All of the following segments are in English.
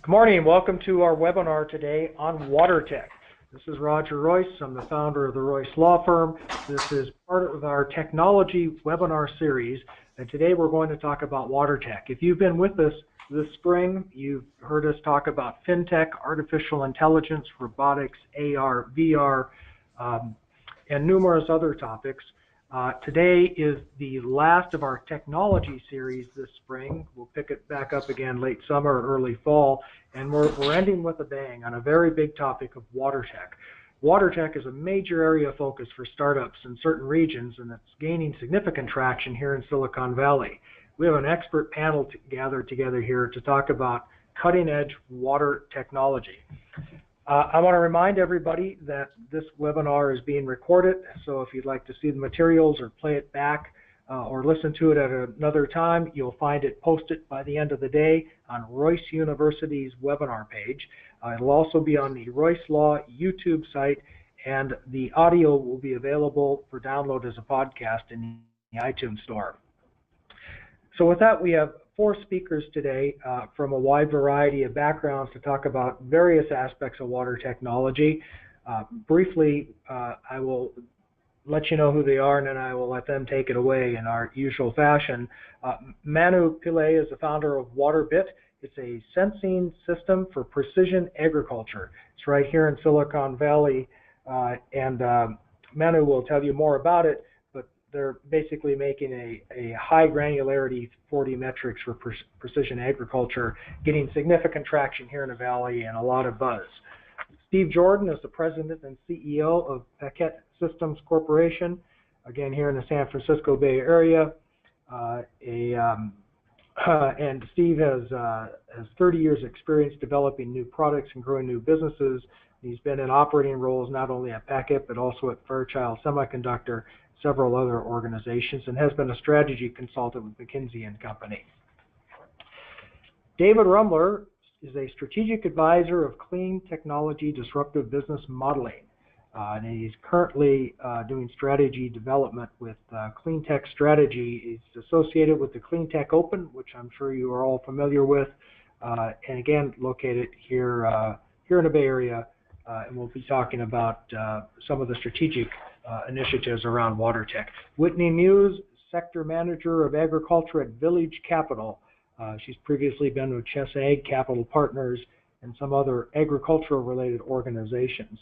Good morning. Welcome to our webinar today on Watertech. This is Roger Royse. I'm the founder of the Royse Law Firm. This is part of our technology webinar series, and today we're going to talk about Watertech. If you've been with us this spring, you've heard us talk about fintech, artificial intelligence, robotics, AR, VR, and numerous other topics. Today is the last of our technology series this spring. We'll pick it back up again late summer or early fall, and we're ending with a bang on a very big topic of Watertech. Watertech is a major area of focus for startups in certain regions, and it's gaining significant traction here in Silicon Valley. We have an expert panel gathered together here to talk about cutting-edge water technology. I want to remind everybody that this webinar is being recorded, so if you'd like to see the materials or play it back or listen to it at another time, you'll find it posted by the end of the day on Royse University's webinar page. It'll also be on the Royse Law YouTube site, and the audio will be available for download as a podcast in the iTunes store. So with that, we have 4 speakers today from a wide variety of backgrounds to talk about various aspects of water technology. Briefly, I will let you know who they are, and then I will let them take it away in our usual fashion. Manu Pillai is the founder of WaterBit. It's a sensing system for precision agriculture. It's right here in Silicon Valley, and Manu will tell you more about it. They're basically making a high granularity 4D metrics for precision agriculture, getting significant traction here in the Valley and a lot of buzz. Steve Jordan is the president and CEO of Paqet Systems Corporation, again here in the San Francisco Bay Area. And Steve has 30 years experience developing new products and growing new businesses. He's been in operating roles not only at Paqet but also at Fairchild Semiconductor, several other organizations, and has been a strategy consultant with McKinsey & Company. David Rummler is a strategic advisor of clean technology disruptive business modeling, and he's currently doing strategy development with Clean Tech Strategy. He's associated with the Clean Tech Open, which I'm sure you are all familiar with, and again located here in the Bay Area, and we'll be talking about some of the strategic initiatives around Watertech. Whitney Muse, Sector Manager of Agriculture at Village Capital. She's previously been with Chess Ag Capital Partners and some other agricultural related organizations.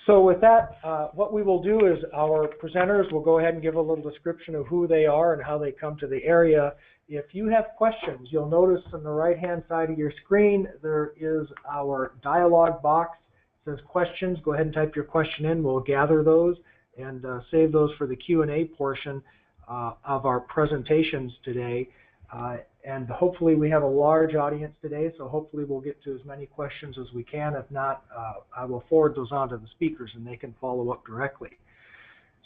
So with that, what we will do is our presenters will go ahead and give a little description of who they are and how they come to the area. If you have questions, you'll notice on the right hand side of your screen there is our dialog box. Says questions. Go ahead and type your question in. We'll gather those and save those for the Q&A portion of our presentations today. And hopefully we have a large audience today, so hopefully we'll get to as many questions as we can. If not, I will forward those on to the speakers and they can follow up directly.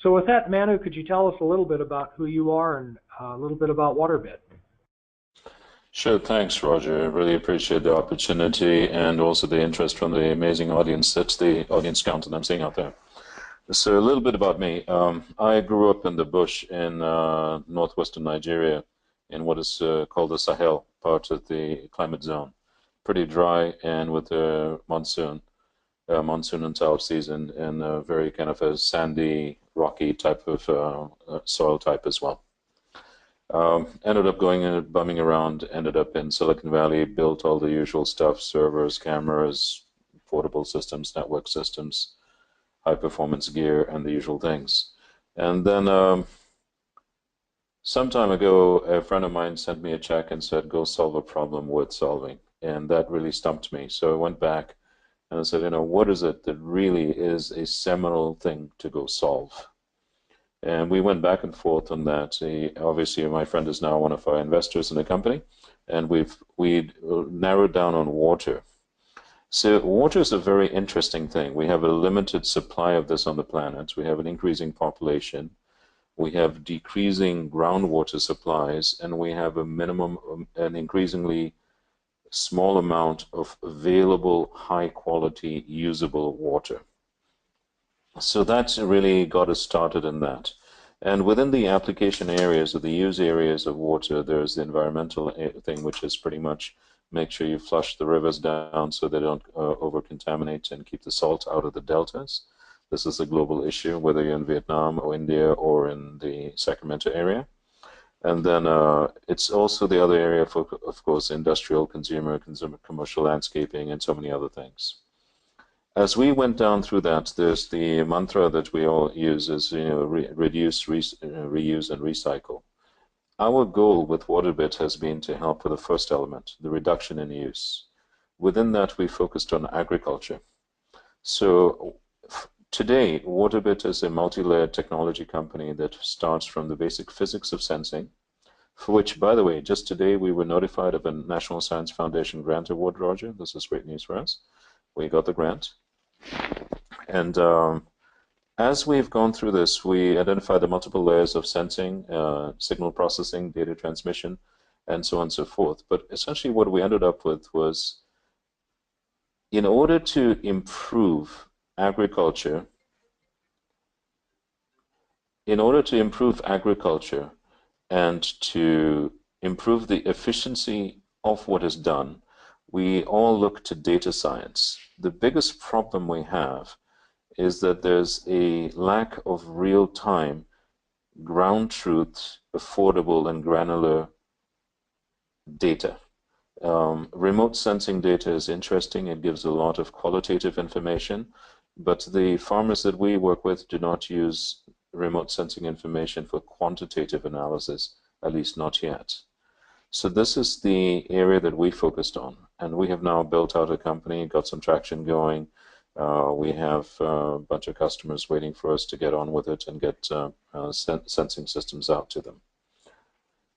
So with that, Manu, could you tell us a little bit about who you are and a little bit about WaterBit? Sure, thanks, Roger. I really appreciate the opportunity and also the interest from the amazing audience. That's the audience count that I'm seeing out there. So a little bit about me. I grew up in the bush in northwestern Nigeria in what is called the Sahel part of the climate zone. Pretty dry and with a monsoon and south season, and a very kind of a sandy, rocky type of soil type as well. Ended up going and bumming around, ended up in Silicon Valley, built all the usual stuff, servers, cameras, portable systems, network systems, high performance gear, and the usual things. And then some time ago, a friend of mine sent me a check and said, go solve a problem worth solving. And that really stumped me. So I went back and I said, you know, what is it that really is a seminal thing to go solve? And we went back and forth on that. Obviously, my friend is now one of our investors in the company, and we narrowed down on water. So water is a very interesting thing. We have a limited supply of this on the planet. We have an increasing population. We have decreasing groundwater supplies, and we have a minimum, an increasingly small amount of available, high-quality, usable water. So that's really got us started in that. And within the application areas or the use areas of water, there's the environmental thing, which is pretty much make sure you flush the rivers down so they don't over-contaminate, and keep the salt out of the deltas. This is a global issue, whether you're in Vietnam or India or in the Sacramento area. And then it's also the other area for, of course, industrial, consumer, commercial landscaping, and so many other things. As we went down through that, there's the mantra that we all use is, reduce, reuse, and recycle. Our goal with WaterBit has been to help with the first element, the reduction in use. Within that, we focused on agriculture. So today, WaterBit is a multi-layered technology company that starts from the basic physics of sensing, for which, by the way, just today we were notified of a National Science Foundation grant award, Roger. This is great news for us. We got the grant. And as we've gone through this, we identified the multiple layers of sensing, signal processing, data transmission, and so on and so forth. But essentially what we ended up with was, in order to improve agriculture, and to improve the efficiency of what is done, we all look to data science. The biggest problem we have is that there's a lack of real-time, ground truth, affordable, and granular data. Remote sensing data is interesting. It gives a lot of qualitative information, but the farmers that we work with do not use remote sensing information for quantitative analysis, at least not yet. So this is the area that we focused on, and we have now built out a company, got some traction going. We have a bunch of customers waiting for us to get on with it and get sensing systems out to them.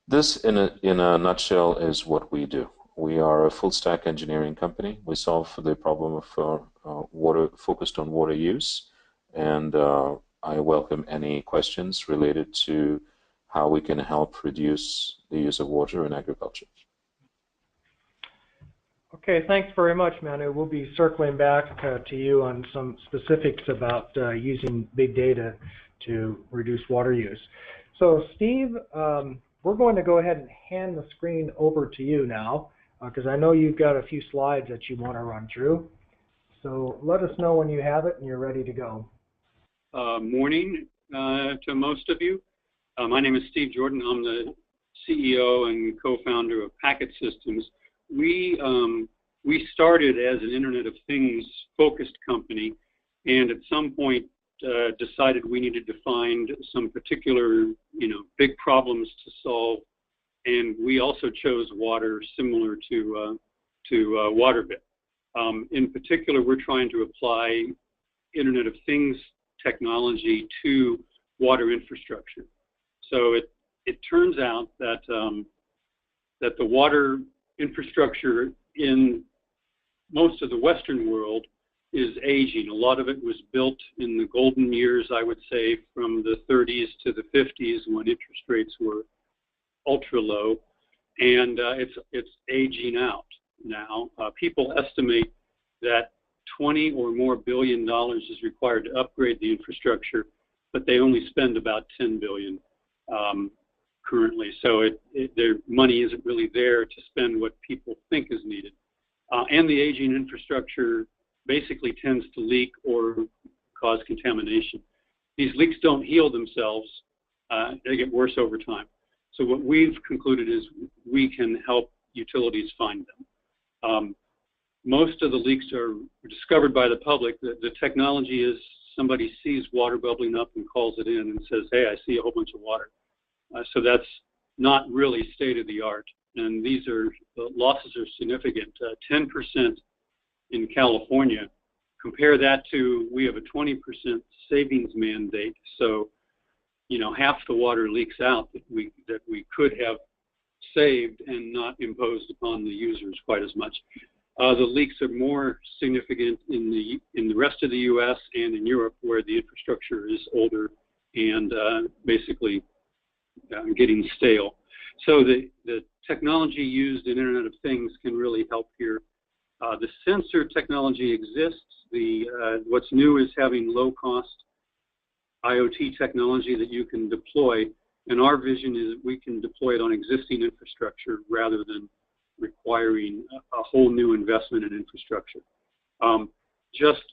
This, in a nutshell, is what we do. We are a full-stack engineering company. We solve the problem of water, focused on water use, and I welcome any questions related to how we can help reduce the use of water in agriculture. Okay, thanks very much, Manu. We'll be circling back to you on some specifics about using big data to reduce water use. So, Steve, we're going to go ahead and hand the screen over to you now, because I know you've got a few slides that you want to run through. So let us know when you have it and you're ready to go. Morning to most of you. My name is Steve Jordan. I'm the CEO and co-founder of Paqet Systems. We started as an Internet of Things focused company, and at some point decided we needed to find some particular, big problems to solve, and we also chose water, similar to WaterBit. In particular, we're trying to apply Internet of Things technology to water infrastructure. So it turns out that that the water infrastructure in most of the Western world is aging. A lot of it was built in the golden years, I would say, from the 30s to the 50s, when interest rates were ultra low, and it's aging out now. People estimate that $20 or more billion is required to upgrade the infrastructure, but they only spend about $10 billion currently. So their money isn't really there to spend what people think is needed. And the aging infrastructure basically tends to leak or cause contamination. These leaks don't heal themselves. They get worse over time. So what we've concluded is we can help utilities find them. Most of the leaks are discovered by the public. The technology is somebody sees water bubbling up and calls it in and says, hey, I see a whole bunch of water. So that's not really state of the art. And the losses are significant. 10% in California. Compare that to, we have a 20% savings mandate. So, half the water leaks out that we could have saved and not imposed upon the users quite as much. The leaks are more significant in the rest of the U.S. and in Europe, where the infrastructure is older and basically getting stale. So the technology used in Internet of Things can really help here. The sensor technology exists. What's new is having low-cost IoT technology that you can deploy, and our vision is we can deploy it on existing infrastructure rather than requiring a whole new investment in infrastructure. Just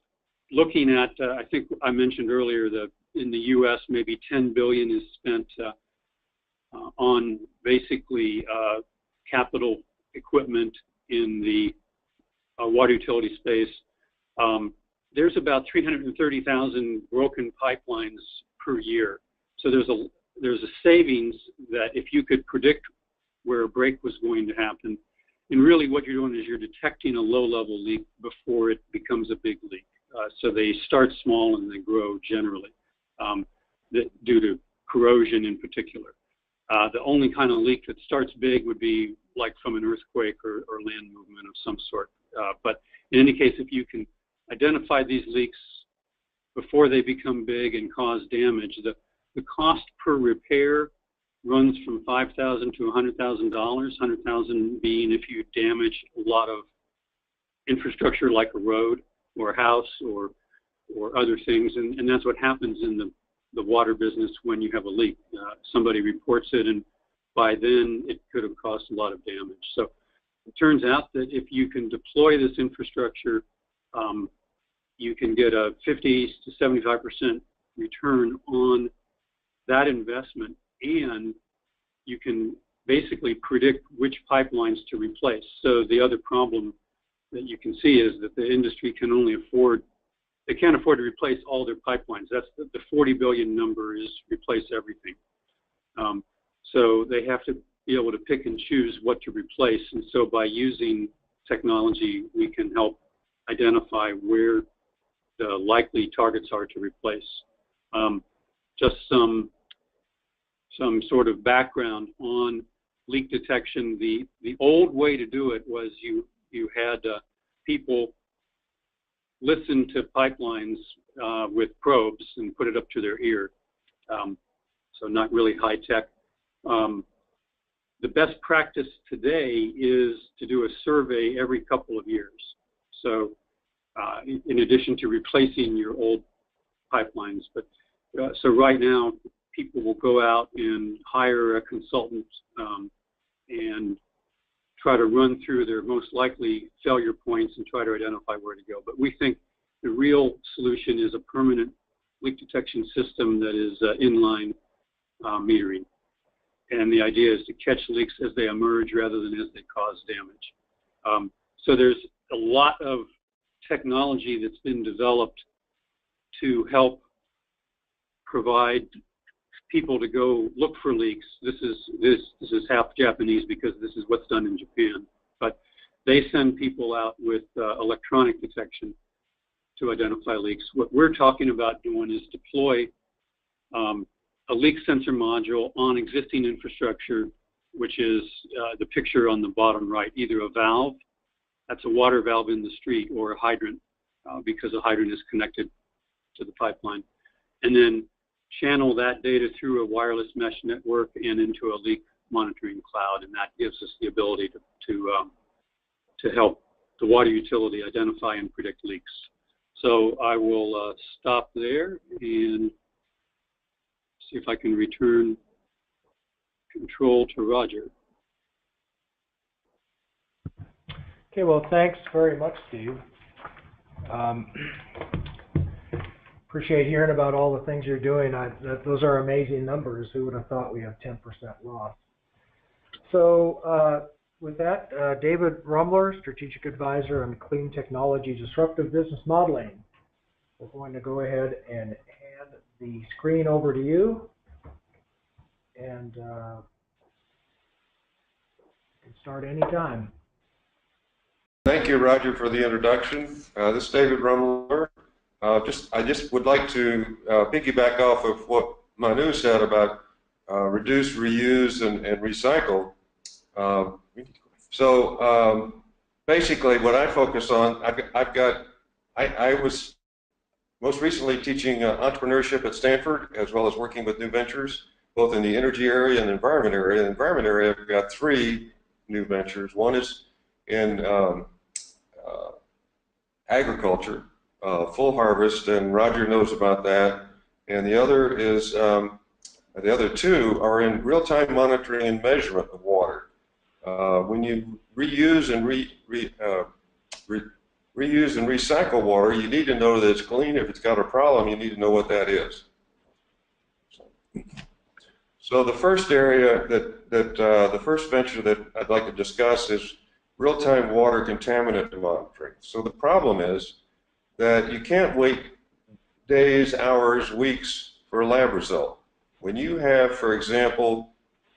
looking at, I think I mentioned earlier that in the U.S. maybe $10 billion is spent on basically capital equipment in the water utility space. There's about 330,000 broken pipelines per year. So there's a savings that if you could predict where a break was going to happen, and really what you're doing is you're detecting a low-level leak before it becomes a big leak. So they start small and they grow generally due to corrosion in particular. The only kind of leak that starts big would be like from an earthquake or land movement of some sort. But in any case, if you can identify these leaks before they become big and cause damage, the cost per repair runs from $5,000 to $100,000, $100,000 being if you damage a lot of infrastructure like a road or a house or other things, and that's what happens in the water business when you have a leak. Somebody reports it, and by then it could have caused a lot of damage. So it turns out that if you can deploy this infrastructure, you can get a 50 to 75% return on that investment, and you can basically predict which pipelines to replace. So the other problem that you can see is that the industry can only afford, they can't afford to replace all their pipelines. That's the 40 billion number is replace everything. So they have to be able to pick and choose what to replace. And so by using technology, we can help identify where the likely targets are to replace. Just some sort of background on leak detection. The old way to do it was you had people listen to pipelines with probes and put it up to their ear. So not really high tech. The best practice today is to do a survey every couple of years. So in addition to replacing your old pipelines, but so right now people will go out and hire a consultant and try to run through their most likely failure points and try to identify where to go. But we think the real solution is a permanent leak detection system that is inline metering. And the idea is to catch leaks as they emerge rather than as they cause damage. So there's a lot of technology that's been developed to help provide people to go look for leaks. This is half Japanese because this is what's done in Japan. But they send people out with electronic detection to identify leaks. What we're talking about doing is deploy a leak sensor module on existing infrastructure, which is the picture on the bottom right, either a valve, that's a water valve in the street, or a hydrant, because a hydrant is connected to the pipeline. And then channel that data through a wireless mesh network and into a leak monitoring cloud, and that gives us the ability to help the water utility identify and predict leaks. So I will stop there and see if I can return control to Roger. Okay, well, thanks very much, Steve. Appreciate hearing about all the things you're doing. Those are amazing numbers. Who would have thought we have 10% loss? So with that, David Rummler, Strategic Advisor on Clean Technology Disruptive Business Modeling. We're going to go ahead and hand the screen over to you. And you can start anytime. Thank you, Roger, for the introduction. This is David Rummler. I just would like to piggyback off of what Manu said about reduce, reuse, and recycle. Basically, what I focus on, I was most recently teaching entrepreneurship at Stanford, as well as working with new ventures, both in the energy area and environment area. In the environment area, I've got 3 new ventures. One is in agriculture, full harvest, and Roger knows about that. And the other is, the other 2 are in real-time monitoring and measurement of water. When you reuse and reuse and recycle water, you need to know that it's clean. If it's got a problem, you need to know what that is. So the first area the first venture that I'd like to discuss is real-time water contaminant monitoring. So the problem is that you can't wait days, hours, weeks for a lab result. When you have, for example,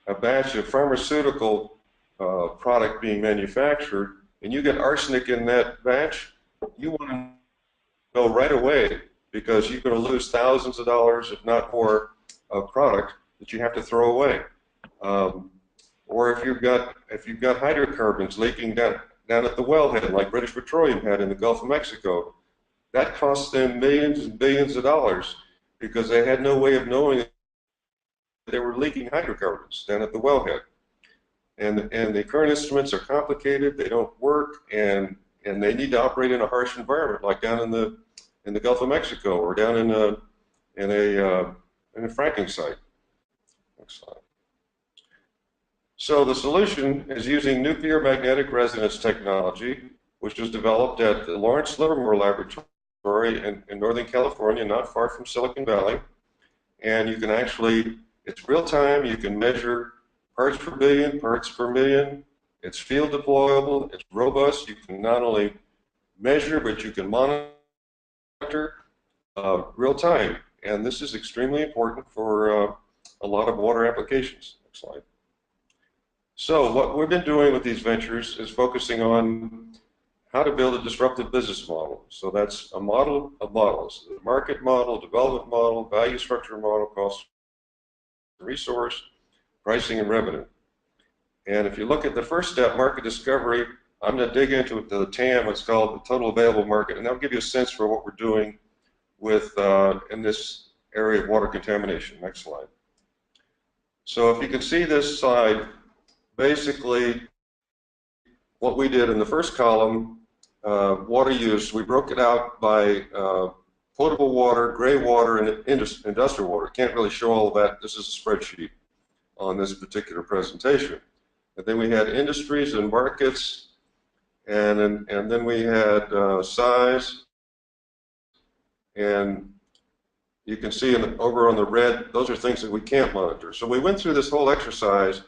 a batch of pharmaceutical product being manufactured, and you get arsenic in that batch, you want to know right away, because you're going to lose thousands of dollars, if not more, of product that you have to throw away. Or if you've got hydrocarbons leaking down at the wellhead, like British Petroleum had in the Gulf of Mexico, that cost them millions and billions of dollars because they had no way of knowing that they were leaking hydrocarbons down at the wellhead. And the current instruments are complicated, they don't work, and they need to operate in a harsh environment, like down in the Gulf of Mexico or down in a fracking site. Next slide. So the solution is using nuclear magnetic resonance technology, which was developed at the Lawrence Livermore Laboratory in Northern California, not far from Silicon Valley. And you can actually, it's real time, you can measure parts per billion, parts per million. It's field deployable, it's robust. You can not only measure, but you can monitor real time. And this is extremely important for a lot of water applications. Next slide. So what we've been doing with these ventures is focusing on how to build a disruptive business model. So that's a model of models: the market model, development model, value structure model, cost, resource, pricing, and revenue. And if you look at the first step, market discovery, I'm going to dig into the TAM, what's called the total available market, and that'll give you a sense for what we're doing with in this area of water contamination. Next slide. So if you can see this slide, basically what we did in the first column, water use, we broke it out by potable water, gray water, and industrial water. Can't really show all of that. This is a spreadsheet on this particular presentation. And then we had industries and markets, and then we had size, and you can see over on the red, those are things that we can't monitor. So we went through this whole exercise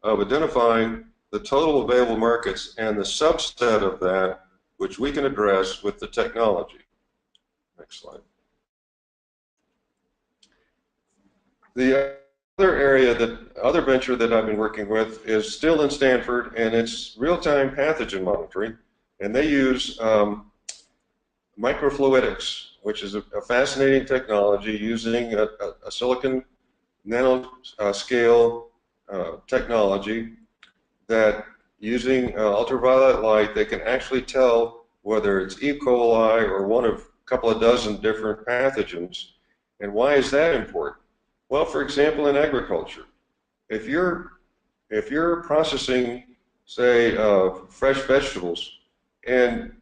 of identifying the total available markets and the subset of that which we can address with the technology. Next slide. The other venture that I've been working with is still in Stanford, and it's real-time pathogen monitoring, and they use microfluidics, which is a fascinating technology using a silicon nanoscale technology that, using ultraviolet light, they can actually tell whether it's E. coli or one of a couple of dozen different pathogens. And why is that important? Well, for example, in agriculture, if you're processing, say, fresh vegetables, and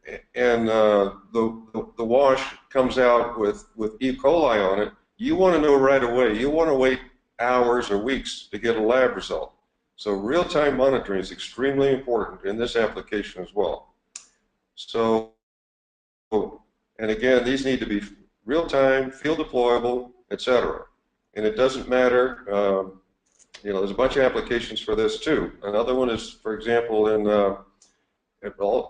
the wash comes out with E. coli on it, you want to know right away. You want to wait hours or weeks to get a lab result. So real-time monitoring is extremely important in this application as well. So, and again, these need to be real-time, field deployable, etc. And it doesn't matter, you know, there's a bunch of applications for this too. Another one is, for example,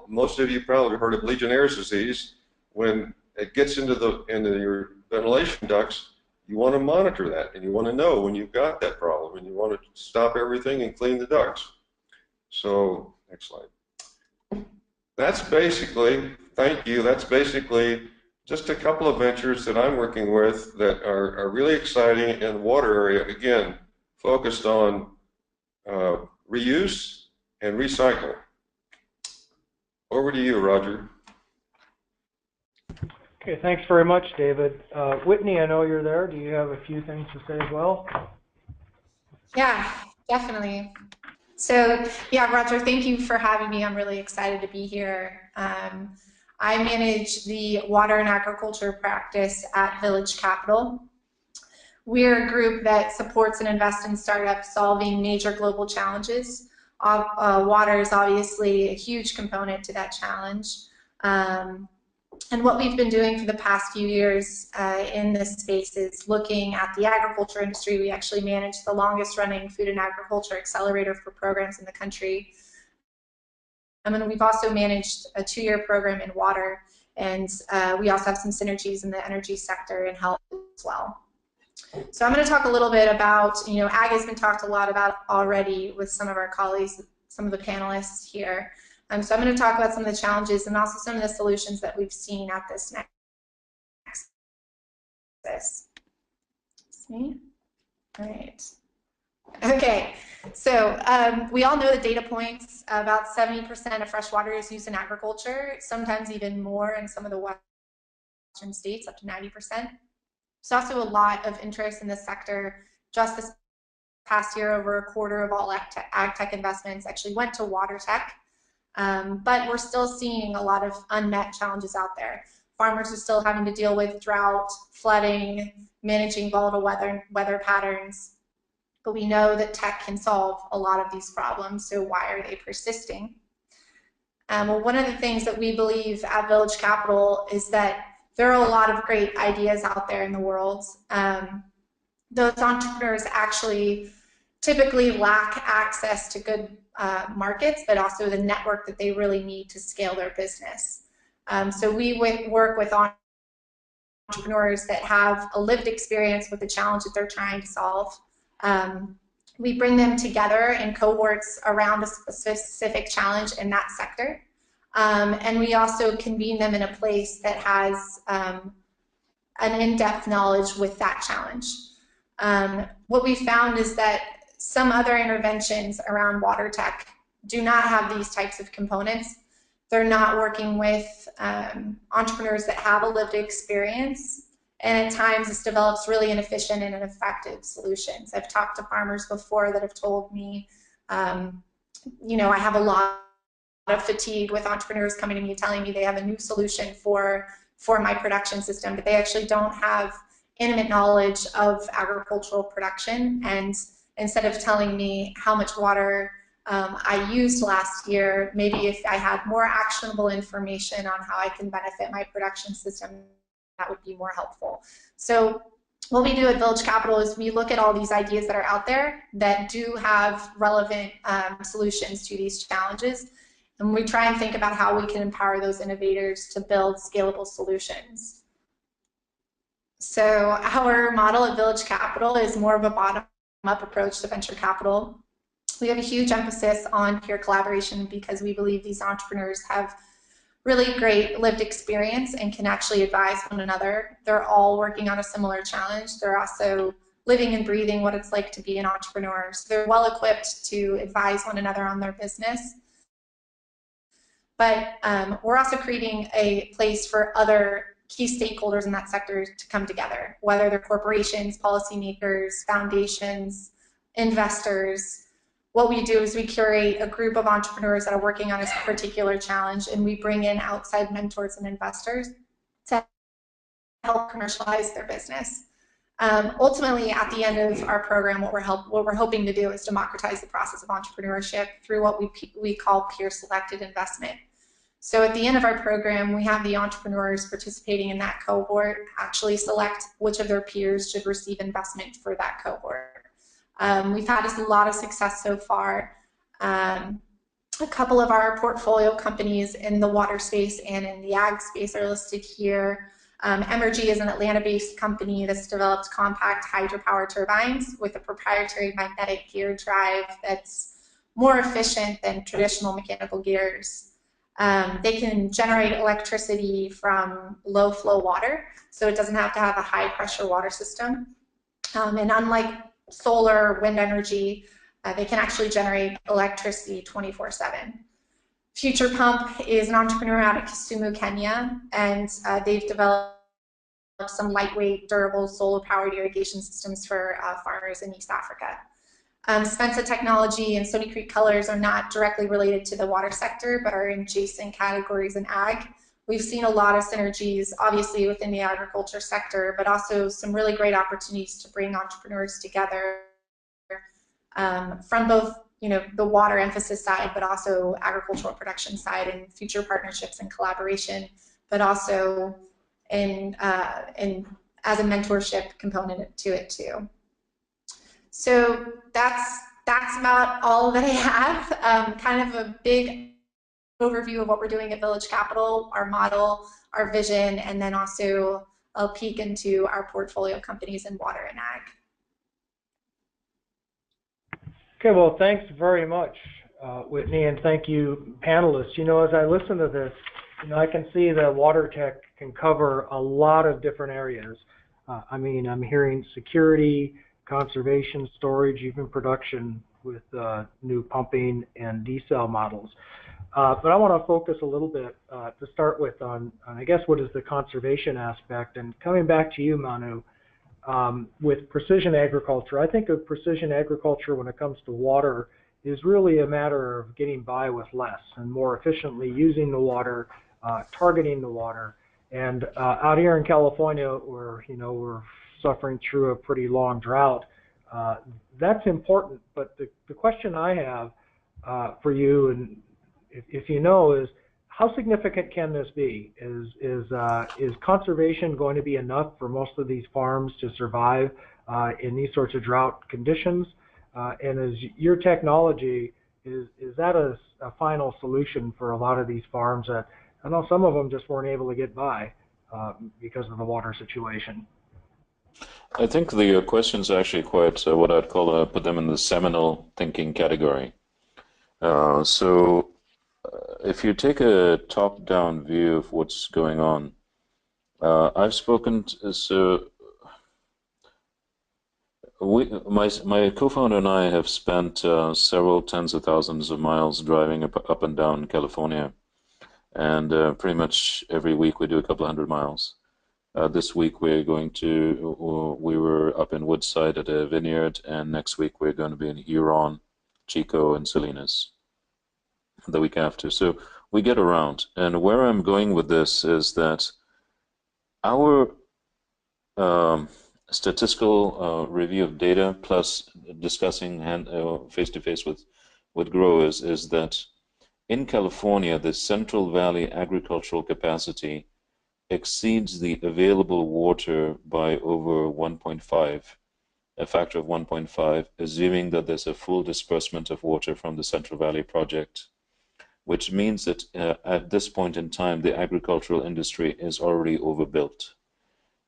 most of you probably heard of Legionnaire's disease. When it gets into your ventilation ducts, you want to monitor that, and you want to know when you've got that problem, and you want to stop everything and clean the ducts. So, next slide. That's basically, thank you, that's basically just a couple of ventures that I'm working with that are really exciting in the water area, again, focused on reuse and recycle. Over to you, Roger. Okay, thanks very much, David. Whitney, I know you're there. Do you have a few things to say as well? Yeah, definitely. So, yeah, Roger, thank you for having me. I'm really excited to be here. I manage the water and agriculture practice at Village Capital. We're a group that supports and invests in startups solving major global challenges Water is obviously a huge component to that challenge. And what we've been doing for the past few years in this space is looking at the agriculture industry. We actually manage the longest running food and agriculture accelerator for programs in the country. And then we've also managed a 2-year program in water, and we also have some synergies in the energy sector and health as well. So I'm going to talk a little bit about, ag has been talked a lot about already with some of our colleagues, some of the panelists here. So I'm going to talk about some of the challenges and also some of the solutions that we've seen at this nexus. See? All right. Okay, so we all know the data points. About 70% of fresh water is used in agriculture, sometimes even more in some of the western states, up to 90%. There's also a lot of interest in this sector. Just this past year, over a quarter of all ag tech investments actually went to Watertech. But we're still seeing a lot of unmet challenges out there. Farmers are still having to deal with drought, flooding, managing volatile weather patterns. But we know that tech can solve a lot of these problems, so why are they persisting? Well, one of the things that we believe at Village Capital is that there are a lot of great ideas out there in the world. Those entrepreneurs actually typically lack access to good markets, but also the network that they really need to scale their business. So we work with entrepreneurs that have a lived experience with the challenge that they're trying to solve. We bring them together in cohorts around a specific challenge in that sector. And we also convene them in a place that has an in-depth knowledge with that challenge. What we found is that some other interventions around water tech do not have these types of components. They're not working with entrepreneurs that have a lived experience, and at times this develops really inefficient and ineffective solutions. I've talked to farmers before that have told me, I have a lot of fatigue with entrepreneurs coming to me telling me they have a new solution for my production system, but they actually don't have intimate knowledge of agricultural production. And instead of telling me how much water I used last year, maybe if I had more actionable information on how I can benefit my production system, that would be more helpful. So what we do at Village Capital is we look at all these ideas that are out there that do have relevant solutions to these challenges, and we try and think about how we can empower those innovators to build scalable solutions. So our model at Village Capital is more of a bottom-up approach to venture capital. We have a huge emphasis on peer collaboration because we believe these entrepreneurs have really great lived experience and can actually advise one another. They're all working on a similar challenge. They're also living and breathing what it's like to be an entrepreneur. So they're well equipped to advise one another on their business. But we're also creating a place for other key stakeholders in that sector to come together, whether they're corporations, policymakers, foundations, investors. What we do is we curate a group of entrepreneurs that are working on a particular challenge, and we bring in outside mentors and investors to help commercialize their business. Ultimately, at the end of our program, what we're hoping to do is democratize the process of entrepreneurship through what we call peer-selected investment. So at the end of our program, we have the entrepreneurs participating in that cohort actually select which of their peers should receive investment for that cohort. We've had a lot of success so far. A couple of our portfolio companies in the water space and in the ag space are listed here. Emergy is an Atlanta-based company that's developed compact hydropower turbines with a proprietary magnetic gear drive that's more efficient than traditional mechanical gears. They can generate electricity from low-flow water, so it doesn't have to have a high-pressure water system. And unlike solar or wind energy, they can actually generate electricity 24/7. Future Pump is an entrepreneur out of Kisumu, Kenya, and they've developed some lightweight, durable, solar-powered irrigation systems for farmers in East Africa. Spencer Technology and Stony Creek Colors are not directly related to the water sector, but are in adjacent categories in ag. We've seen a lot of synergies, obviously, within the agriculture sector, but also some really great opportunities to bring entrepreneurs together from both the water emphasis side, but also agricultural production side and future partnerships and collaboration, but also in as a mentorship component to it too. So that's about all that I have. Kind of a big overview of what we're doing at Village Capital, our model, our vision, and then also a peek into our portfolio companies in water and ag. Okay, well, thanks very much, Whitney, and thank you, panelists. As I listen to this, I can see that Watertech can cover a lot of different areas. I'm hearing security, conservation, storage, even production with new pumping and decel models. But I want to focus a little bit to start with on, I guess, what is the conservation aspect. And coming back to you, Manu, with precision agriculture, I think of precision agriculture when it comes to water is really a matter of getting by with less and more efficiently using the water, targeting the water. And out here in California, where we're suffering through a pretty long drought, that's important. But the question I have for you, and if you know, is how significant can this be? Is conservation going to be enough for most of these farms to survive in these sorts of drought conditions? And is your technology, is that a final solution for a lot of these farms that I know some of them just weren't able to get by because of the water situation? I think the question's actually quite what I'd call put them in the seminal thinking category. So if you take a top-down view of what's going on, I've spoken to, my co-founder and I have spent several tens of thousands of miles driving up and down California, and pretty much every week we do a couple hundred miles. This week we were up in Woodside at a vineyard, and next week we're going to be in Huron, Chico, and Salinas the week after. So we get around, and where I'm going with this is that our statistical review of data plus discussing face-to-face with growers is that in California, the Central Valley agricultural capacity exceeds the available water by over 1.5, a factor of 1.5, assuming that there's a full disbursement of water from the Central Valley project, which means that at this point in time, the agricultural industry is already overbuilt.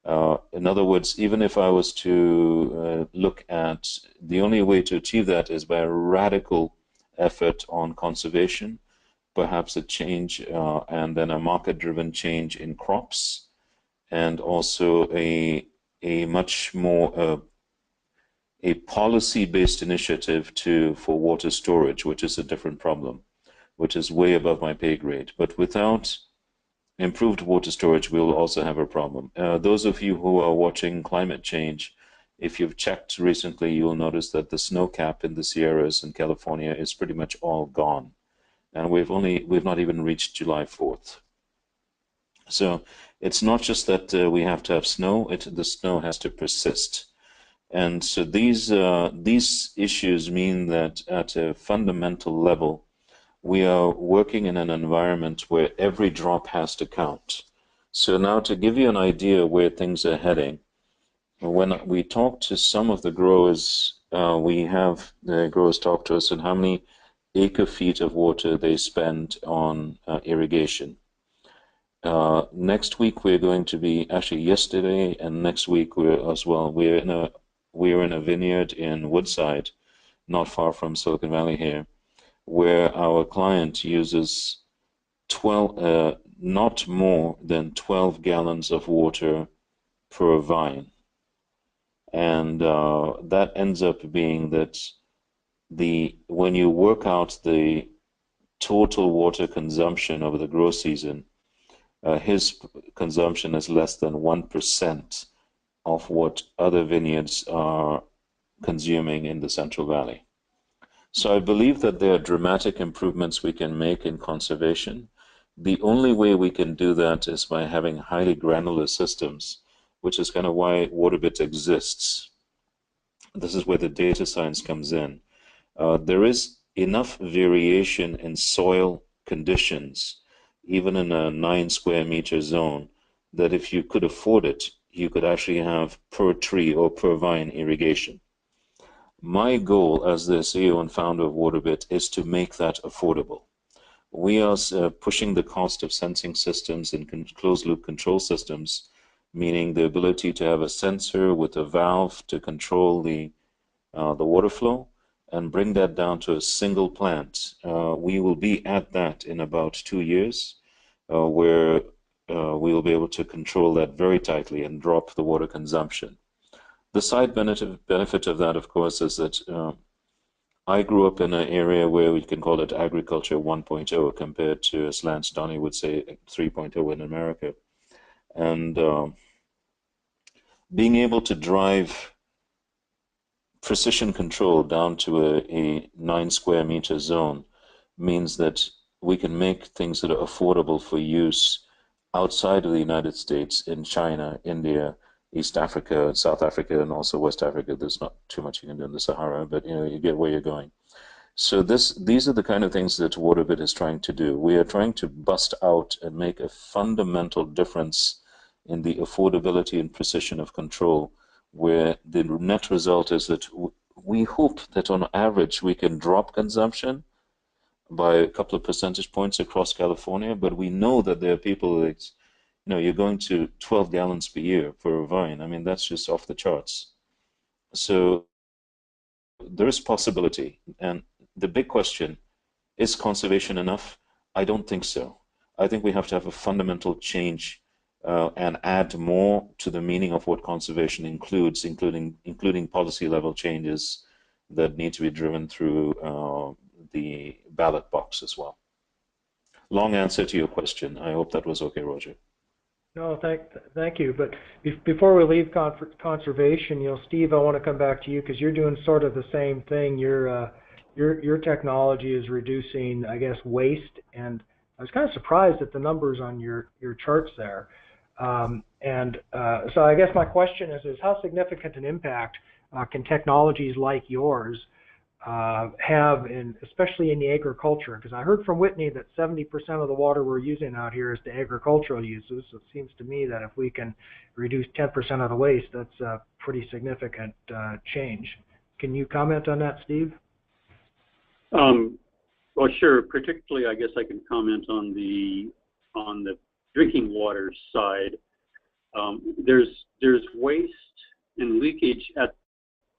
In other words, even if I was to look at the only way to achieve that is by a radical effort on conservation, perhaps a change and then a market-driven change in crops, and also a much more a policy-based initiative for water storage, which is a different problem, which is way above my pay grade. But without improved water storage, we'll also have a problem. Those of you who are watching climate change, if you've checked recently, you'll notice that the snow cap in the Sierras in California is pretty much all gone. And we've not even reached July 4th. So it's not just that we have to have snow, the snow has to persist. And so these issues mean that at a fundamental level, we are working in an environment where every drop has to count. So now to give you an idea where things are heading, when we talk to some of the growers, we have the growers talk to us on how many acre-feet of water they spend on irrigation. Next week we're going to be, actually yesterday and next week we're in a vineyard in Woodside, not far from Silicon Valley here, where our client uses not more than 12 gallons of water per vine. And that ends up being that when you work out the total water consumption over the grow season, his consumption is less than 1% of what other vineyards are consuming in the Central Valley. So I believe that there are dramatic improvements we can make in conservation. The only way we can do that is by having highly granular systems, which is kind of why WaterBit exists. This is where the data science comes in. There is enough variation in soil conditions, even in a 9 square meter zone, that if you could afford it, you could actually have per tree or per vine irrigation. My goal as the CEO and founder of WaterBit is to make that affordable. We are pushing the cost of sensing systems and closed-loop control systems, meaning the ability to have a sensor with a valve to control the water flow, and bring that down to a single plant. We will be at that in about 2 years, where we will be able to control that very tightly and drop the water consumption. The side benefit of that, of course, is that I grew up in an area where we can call it agriculture 1.0 compared to, as Lance Donny would say, 3.0 in America. And being able to drive precision control down to a 9 square meter zone means that we can make things that are affordable for use outside of the United States, in China, India, East Africa, South Africa, and also West Africa. There's not too much you can do in the Sahara, but you get where you're going. So these are the kind of things that WaterBit is trying to do. We are trying to bust out and make a fundamental difference in the affordability and precision of control, where the net result is that we hope that on average we can drop consumption by a couple of percentage points across California, but we know that there are people that, you're going to 12 gallons per year for a vine. I mean, that's just off the charts. So there is possibility. And the big question, is conservation enough? I don't think so. I think we have to have a fundamental change and add more to the meaning of what conservation includes, including policy level changes that need to be driven through the ballot box as well. Long answer to your question. I hope that was okay, Roger. No, thank you. But before we leave conservation, Steve, I want to come back to you because you're doing sort of the same thing. Your technology is reducing, I guess, waste, and I was kind of surprised at the numbers on your charts there. So I guess my question is how significant an impact can technologies like yours have, especially in the agriculture? Because I heard from Whitney that 70% of the water we're using out here is to agricultural uses. So it seems to me that if we can reduce 10% of the waste, that's a pretty significant change. Can you comment on that, Steve? Well, sure. Particularly, I guess I can comment on the drinking water side. There's waste and leakage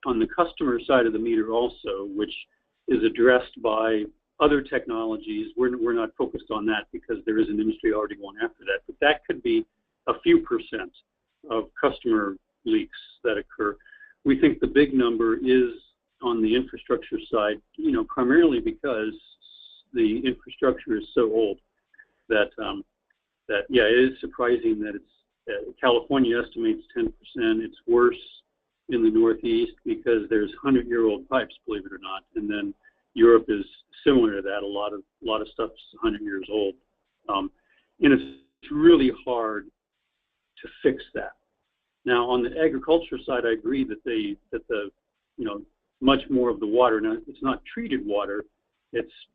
on the customer side of the meter also, which is addressed by other technologies. We're not focused on that because there is an industry already going after that. But that could be a few percent of customer leaks that occur. We think the big number is on the infrastructure side, primarily because the infrastructure is so old that yeah, it is surprising that it's California estimates 10%. It's worse in the Northeast because there's 100-year-old pipes, believe it or not, and then Europe is similar to that. A lot of stuff's 100 years old, and it's really hard to fix that. Now, on the agriculture side, I agree that the much more of the water. Now, it's not treated water,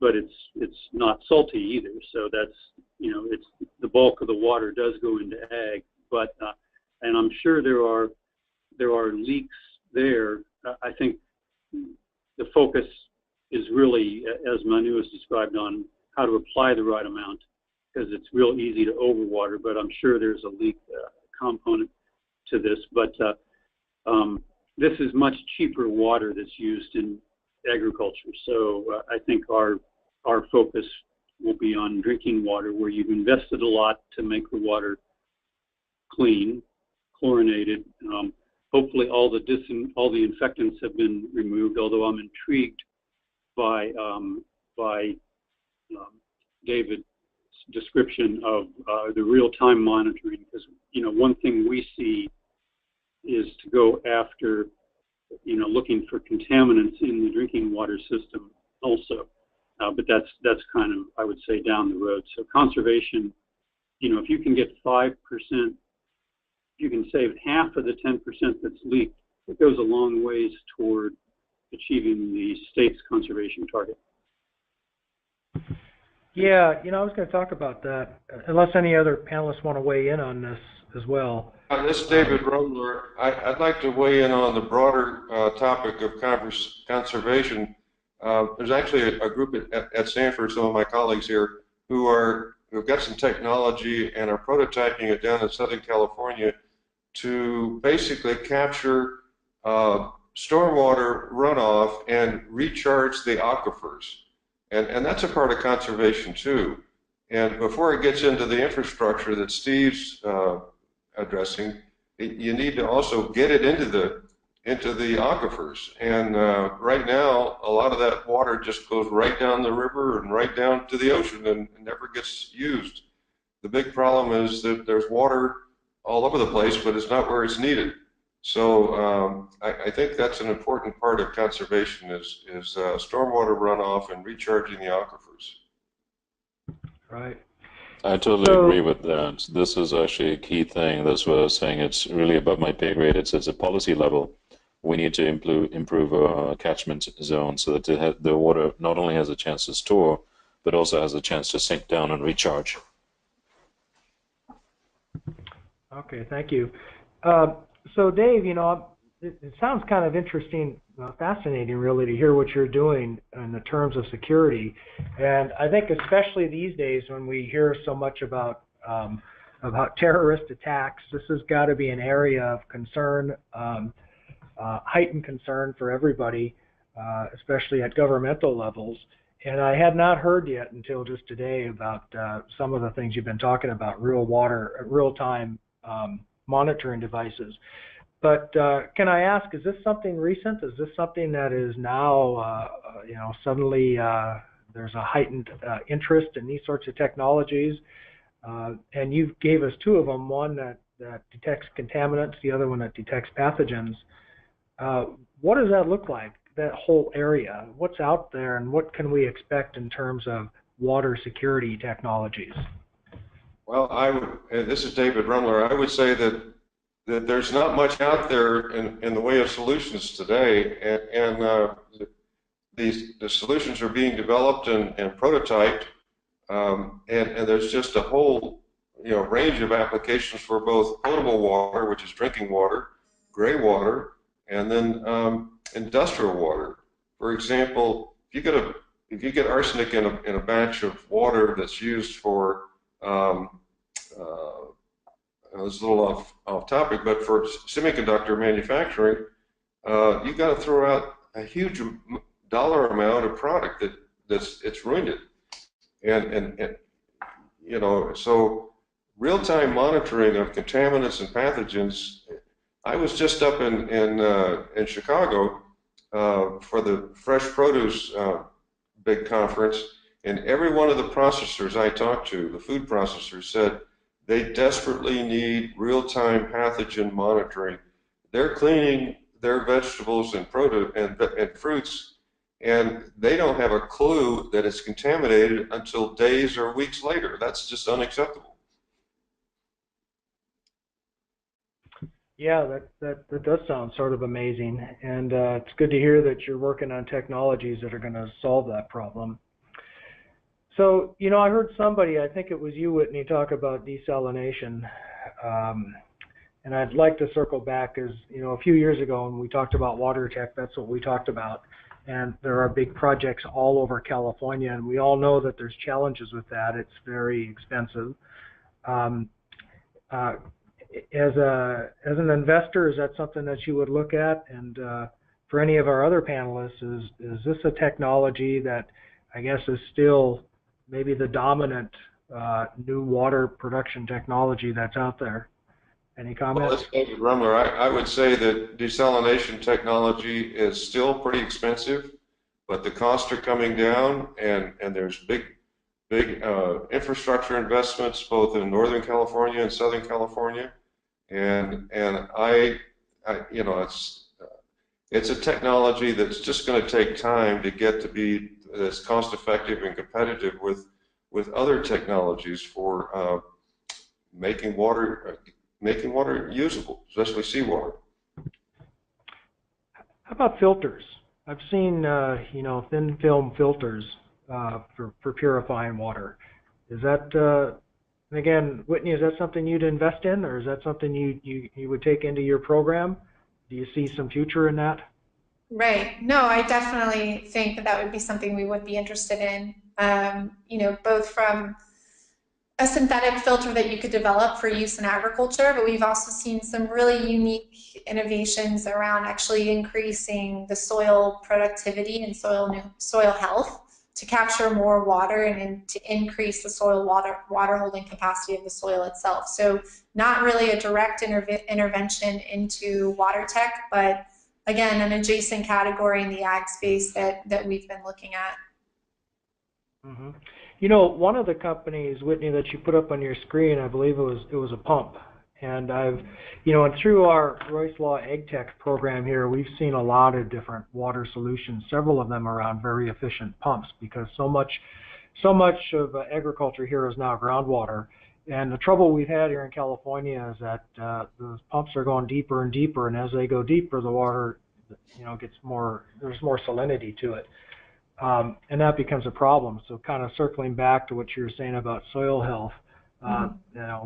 but it's not salty either. So that's it's the bulk of the water does go into ag, but and I'm sure there are leaks there. I think the focus is really, as Manu has described, on how to apply the right amount, because it's real easy to overwater, but I'm sure there's a leak component to this. But this is much cheaper water that's used in agriculture. So I think our focus will be on drinking water, where you've invested a lot to make the water clean, chlorinated. Hopefully all the infectants have been removed, although I'm intrigued by David's description of the real-time monitoring, because one thing we see is to go after looking for contaminants in the drinking water system also, but that's kind of, I would say, down the road. So conservation, if you can get 5%, you can save half of the 10% that's leaked. It goes a long ways toward achieving the state's conservation target. Yeah, I was going to talk about that, unless any other panelists want to weigh in on this as well. This is David Rummler. I'd like to weigh in on the broader topic of conservation. There's actually a group at Stanford, some of my colleagues here, who've got some technology and are prototyping it down in Southern California to basically capture stormwater runoff and recharge the aquifers. And that's a part of conservation too. And before it gets into the infrastructure that Steve's addressing, you need to also get it into the aquifers. And right now, a lot of that water just goes right down the river and right down to the ocean and never gets used. The big problem is that there's water all over the place, but it's not where it's needed. So I think that's an important part of conservation is stormwater runoff and recharging the aquifers. Right. I totally agree with that. This is actually a key thing. That's what I was saying. It's really above my pay grade. It's at a policy level. We need to improve our catchment zone so that the water not only has a chance to store, but also has a chance to sink down and recharge. Okay, thank you. So Dave, it sounds kind of interesting, fascinating really to hear what you're doing in the terms of security. And I think especially these days when we hear so much about terrorist attacks, this has got to be an area of concern, heightened concern for everybody, especially at governmental levels. And I had not heard yet until just today about some of the things you've been talking about, real-time monitoring devices. But can I ask, is this something recent? Is this something that is now, suddenly there's a heightened interest in these sorts of technologies? And you gave us two of them, one that detects contaminants, the other one that detects pathogens. What does that look like, that whole area? What's out there and what can we expect in terms of water security technologies? Well, this is David Rummler. I would say that there's not much out there in the way of solutions today, and the solutions are being developed and prototyped, and there's just a whole range of applications for both potable water, which is drinking water, gray water, and then industrial water. For example, if you get arsenic in a batch of water that's used for this is a little off topic, but for semiconductor manufacturing, you've got to throw out a huge dollar amount of product it's ruined it. And so real-time monitoring of contaminants and pathogens. I was just up in Chicago for the fresh produce big conference, and every one of the processors I talked to, the food processors, said they desperately need real-time pathogen monitoring. They're cleaning their vegetables and produce and fruits, and they don't have a clue that it's contaminated until days or weeks later. That's just unacceptable. Yeah, that does sound sort of amazing, and it's good to hear that you're working on technologies that are going to solve that problem. So, I heard somebody, I think it was you, Whitney, talk about desalination, and I'd like to circle back as, a few years ago when we talked about Watertech, that's what we talked about, and there are big projects all over California, and we all know that there's challenges with that. It's very expensive. As an investor, is that something that you would look at? And for any of our other panelists, is this a technology that I guess is still maybe the dominant new water production technology that's out there? Any comments? Well, that's David Rummler. I would say that desalination technology is still pretty expensive, but the costs are coming down, and there's big infrastructure investments both in Northern California and Southern California, and it's a technology that's just going to take time to get to be as cost effective and competitive with other technologies for making water usable, especially seawater. How about filters? I've seen thin film filters for purifying water. Is that, again, Whitney, is that something you'd invest in, or is that something you would take into your program? Do you see some future in that? Right. No, I definitely think that would be something we would be interested in. You know, both from a synthetic filter that you could develop for use in agriculture, but we've also seen some really unique innovations around actually increasing the soil productivity and soil health to capture more water and to increase the soil water holding capacity of the soil itself. So not really a direct intervention into WaterTech, but again, an adjacent category in the ag space that we've been looking at. Mm-hmm. You know, one of the companies, Whitney, that you put up on your screen, I believe it was a pump. And and through our Royse Law AgTech program here, we've seen a lot of different water solutions, several of them around very efficient pumps, because so much of agriculture here is now groundwater. And the trouble we've had here in California is that those pumps are going deeper and deeper, and as they go deeper, the water, gets more, there's more salinity to it. And that becomes a problem. So kind of circling back to what you were saying about soil health,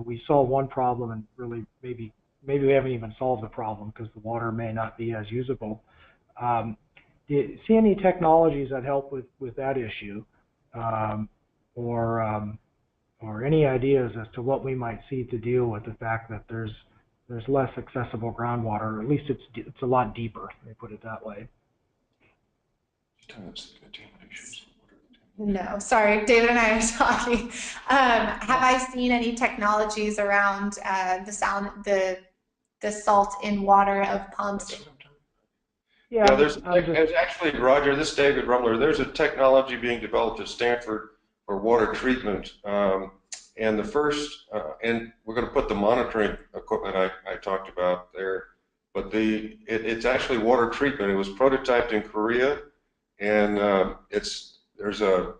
we solve one problem, and really maybe we haven't even solved the problem because the water may not be as usable. Do you see any technologies that help with that issue, or any ideas as to what we might see to deal with the fact that there's less accessible groundwater, or at least it's a lot deeper, let me put it that way? No, sorry, David and I are talking. Have I seen any technologies around the salt in water of pumps? Yeah, there's actually, Roger, this is David Rummler. There's a technology being developed at Stanford for water treatment, and the first, and we're going to put the monitoring equipment I talked about there, but it's actually water treatment. It was prototyped in Korea, and there's a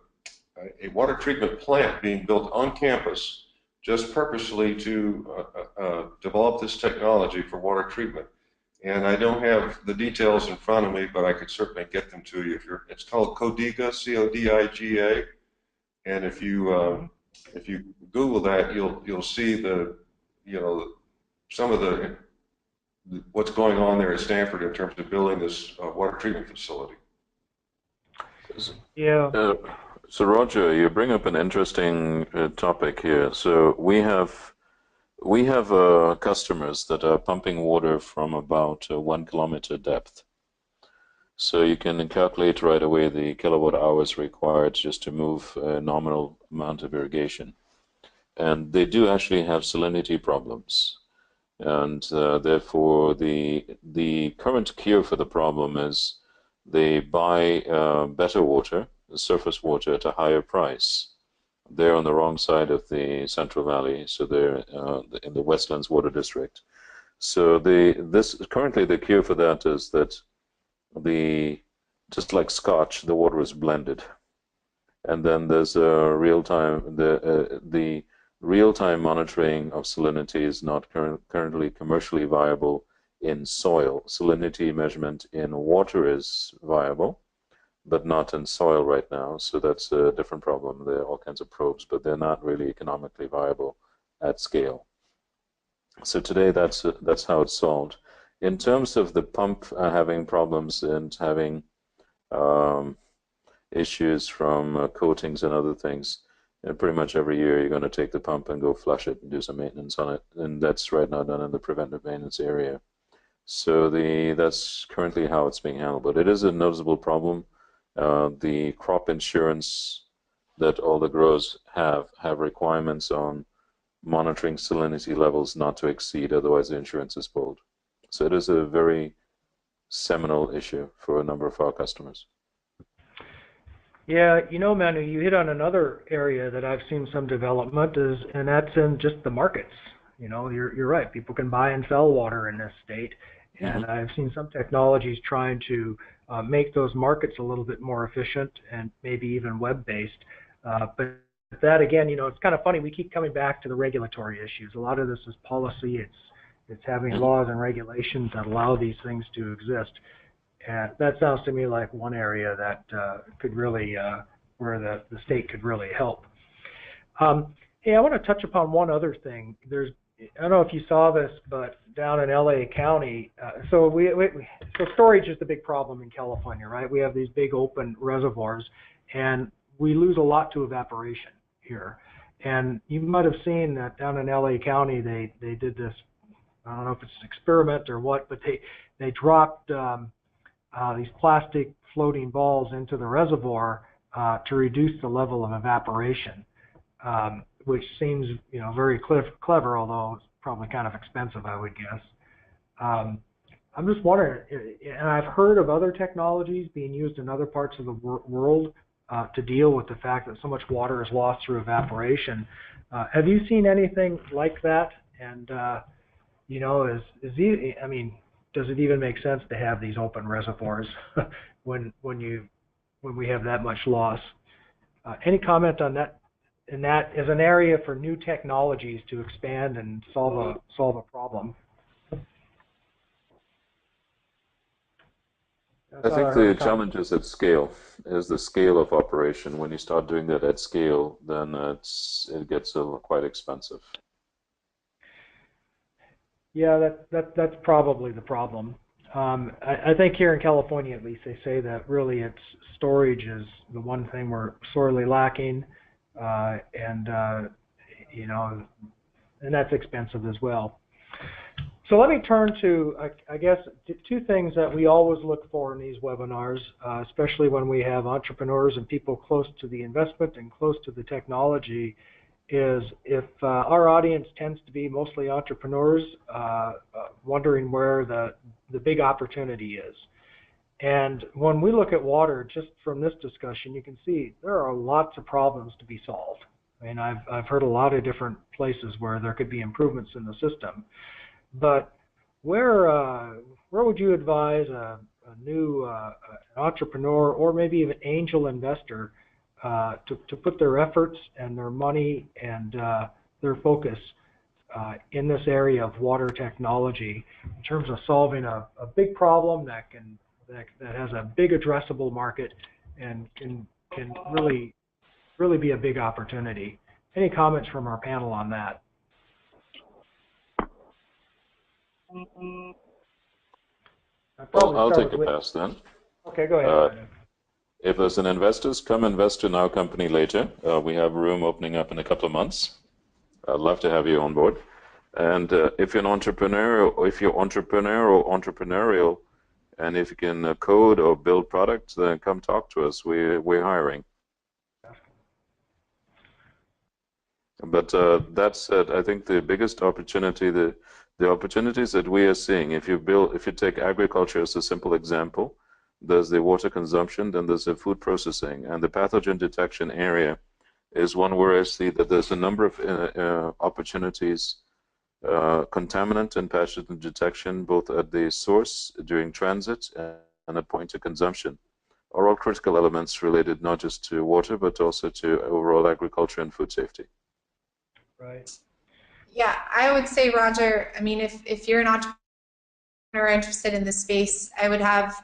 water treatment plant being built on campus just purposely to develop this technology for water treatment. And I don't have the details in front of me, but I could certainly get them to you. It's called Codiga, C-O-D-I-G-A, and if you Google that, you'll see some of what's going on there at Stanford in terms of building this water treatment facility. Yeah. So Roger, you bring up an interesting topic here. So we have customers that are pumping water from about 1 kilometer depth. So you can calculate right away the kilowatt hours required just to move a nominal amount of irrigation. And they do actually have salinity problems. And therefore, the current cure for the problem is they buy better water, surface water, at a higher price. They're on the wrong side of the Central Valley, so they're in the Westlands Water District. So currently the cure for that is that just like Scotch, the water is blended, and then there's a the real-time monitoring of salinity is not currently commercially viable in soil. Salinity measurement in water is viable, but not in soil right now. So that's a different problem. There are all kinds of probes, but they're not really economically viable at scale. So today that's how it's solved. In terms of the pump having problems and having issues from coatings and other things, pretty much every year you're going to take the pump and go flush it and do some maintenance on it, and that's right now done in the preventive maintenance area. So that's currently how it's being handled, but it is a noticeable problem. The crop insurance that all the growers have requirements on monitoring salinity levels not to exceed, otherwise the insurance is pulled. So it is a very seminal issue for a number of our customers. Yeah, Manu, you hit on another area that I've seen some development and that's in just the markets. You're right. People can buy and sell water in this state, and I've seen some technologies trying to make those markets a little bit more efficient and maybe even web-based. But that again, it's kind of funny. We keep coming back to the regulatory issues. A lot of this is policy. It's having laws and regulations that allow these things to exist. And that sounds to me like one area that could really where the state could really help. Hey, I want to touch upon one other thing. I don't know if you saw this, but down in LA County, so storage is the big problem in California, right? We have these big open reservoirs, and we lose a lot to evaporation here. And you might have seen that down in LA County, they did this, I don't know if it's an experiment or what, but they dropped these plastic floating balls into the reservoir to reduce the level of evaporation. Which seems, very clever, although it's probably kind of expensive, I would guess. I'm just wondering, and I've heard of other technologies being used in other parts of the world to deal with the fact that so much water is lost through evaporation. Have you seen anything like that? And does it even make sense to have these open reservoirs when we have that much loss? Any comment on that? And that is an area for new technologies to expand and solve a problem. I think the challenge is at scale, is the scale of operation. When you start doing that at scale, then it gets quite expensive. Yeah, that's probably the problem. I think here in California, at least, they say that really storage is the one thing we're sorely lacking. And that's expensive as well. So let me turn to, I guess, two things that we always look for in these webinars, especially when we have entrepreneurs and people close to the investment and close to the technology, is if our audience tends to be mostly entrepreneurs wondering where the big opportunity is. And when we look at water, just from this discussion, you can see there are lots of problems to be solved. I mean, I've heard a lot of different places where there could be improvements in the system. But where would you advise a new entrepreneur or maybe even angel investor to put their efforts and their money and their focus in this area of water technology in terms of solving a big problem that has a big addressable market and can really be a big opportunity? Any comments from our panel on that? Well, I'll take a pass then. Okay, go ahead. If there's an investors, come invest in our company later. We have a room opening up in a couple of months. I'd love to have you on board. And if you're an entrepreneur, or if you're entrepreneurial, and if you can code or build products, then come talk to us. We're hiring. But that said, I think the biggest opportunity, the opportunities that we are seeing, if you take agriculture as a simple example, there's the water consumption, then there's the food processing, and the pathogen detection area is one where I see that there's a number of opportunities. Contaminant and pathogen detection, both at the source, during transit, and at point of consumption, are all critical elements related not just to water, but also to overall agriculture and food safety. Right. Yeah, I would say, Roger, I mean, if you're an entrepreneur interested in this space, I would have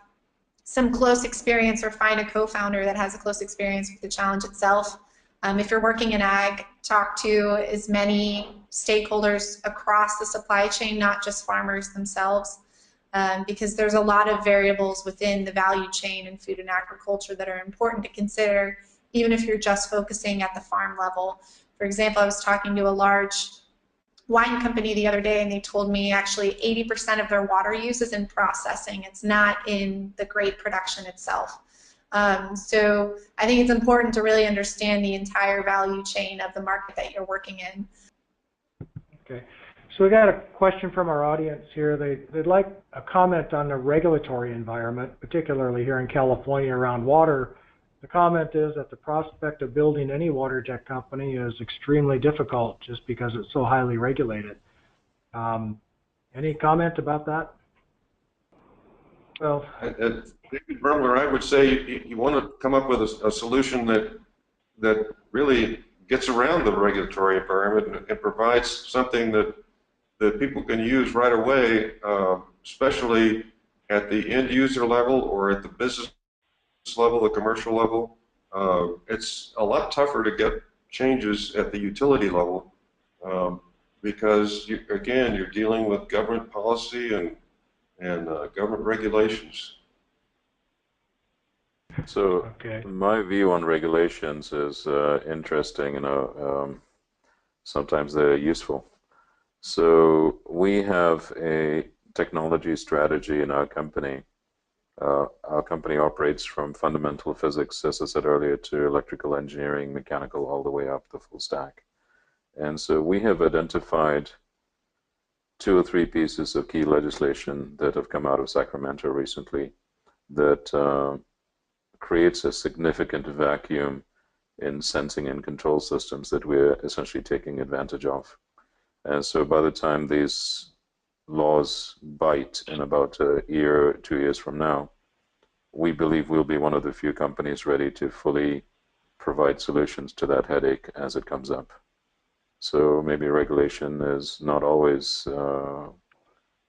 some close experience or find a co-founder that has a close experience with the challenge itself. If you're working in ag, talk to as many stakeholders across the supply chain, not just farmers themselves, because there's a lot of variables within the value chain in food and agriculture that are important to consider, even if you're just focusing at the farm level. For example, I was talking to a large wine company the other day, and they told me actually 80% of their water use is in processing. It's not in the grape production itself. So I think it's important to really understand the entire value chain of the market that you're working in. Okay. So we got a question from our audience here. They'd like a comment on the regulatory environment, particularly here in California around water. The comment is that the prospect of building any water tech company is extremely difficult just because it's so highly regulated. Any comment about that? Well, Rummler, I would say you want to come up with a solution that really gets around the regulatory environment and provides something that people can use right away, especially at the end user level or at the business level, the commercial level. it's a lot tougher to get changes at the utility level because, again, you're dealing with government policy and government regulations. So Okay. my view on regulations is interesting. Sometimes they're useful. So we have a technology strategy in our company. Our company operates from fundamental physics, as I said earlier, to electrical engineering, mechanical, all the way up the full stack. And so we have identified 2 or 3 pieces of key legislation that have come out of Sacramento recently that creates a significant vacuum in sensing and control systems that we're essentially taking advantage of. And so by the time these laws bite in about a year, 2 years from now, we believe we'll be one of the few companies ready to fully provide solutions to that headache as it comes up. So maybe regulation is not always the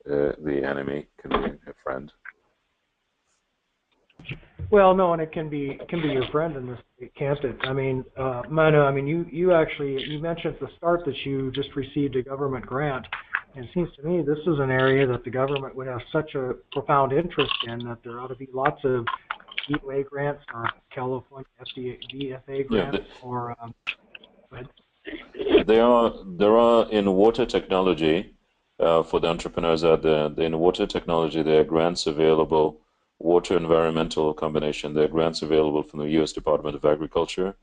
enemy, can be a friend. Well, no, and it can be your friend in this, can't it? I mean, Manu, I mean, you mentioned at the start that you just received a government grant. And it seems to me this is an area that the government would have such a profound interest in that there ought to be lots of EUA grants or California VFA grants or. There are in water technology for the entrepreneurs out there. In water technology, there are grants available. Water environmental combination. There are grants available from the U.S. Department of Agriculture.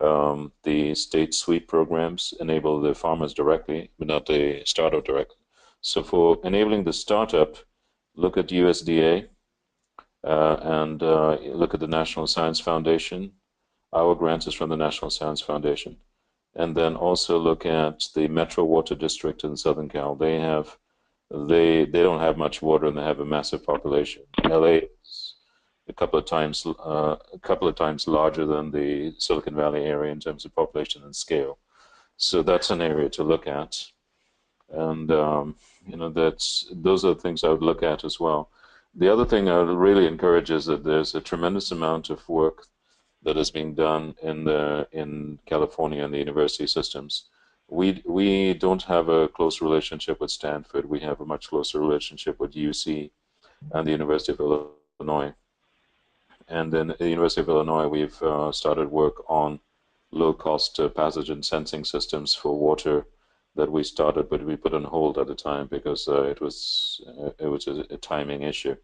The state sweep programs enable the farmers directly, but not the startup directly. So for enabling the startup, look at USDA and look at the National Science Foundation. Our grant is from the National Science Foundation. And then also look at the Metro Water District in Southern Cal. They don't have much water and they have a massive population. LA is a couple of times larger than the Silicon Valley area in terms of population and scale. So that's an area to look at. And those are the things I would look at as well. The other thing I would really encourage is that there's a tremendous amount of work that is being done in California and the university systems. We don't have a close relationship with Stanford. We have a much closer relationship with UC and the University of Illinois. And then at the University of Illinois, we've started work on low-cost pathogen sensing systems for water that we started, but we put on hold at the time because it was a timing issue.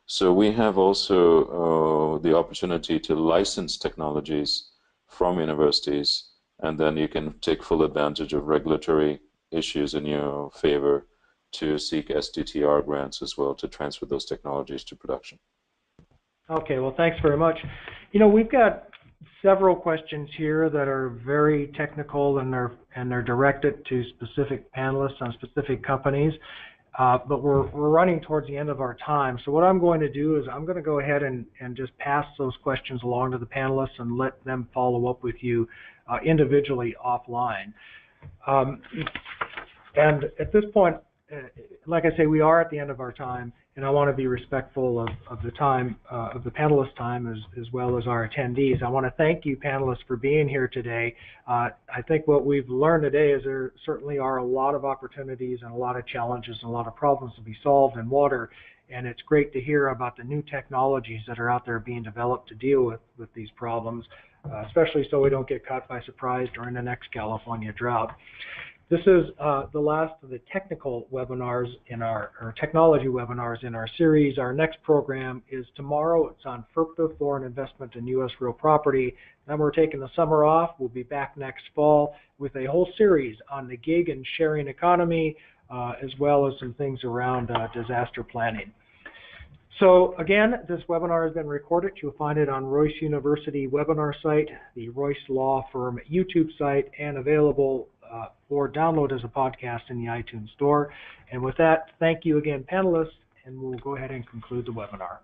So we have also the opportunity to license technologies from universities, and then you can take full advantage of regulatory issues in your favor to seek SDTR grants as well to transfer those technologies to production. Okay, well, thanks very much. We've got several questions here that are very technical and they're directed to specific panelists on specific companies. But we're running towards the end of our time. So what I'm going to do is I'm going to go ahead and just pass those questions along to the panelists and let them follow up with you individually offline. And at this point, like I say, we are at the end of our time, and I want to be respectful of the time, of the panelists' time as well as our attendees. I want to thank you, panelists, for being here today. I think what we've learned today is there certainly are a lot of opportunities and a lot of challenges and a lot of problems to be solved in water, and it's great to hear about the new technologies that are out there being developed to deal with these problems, especially so we don't get caught by surprise during the next California drought. This is the last of the technical webinars or technology webinars in our series. Our next program is tomorrow. It's on FERPTA, foreign investment in U.S. real property. Then we're taking the summer off. We'll be back next fall with a whole series on the gig and sharing economy, as well as some things around disaster planning. So again, this webinar has been recorded. You'll find it on Royse University webinar site, the Royse Law Firm YouTube site, and available for download as a podcast in the iTunes Store. And with that, thank you again, panelists, and we'll go ahead and conclude the webinar.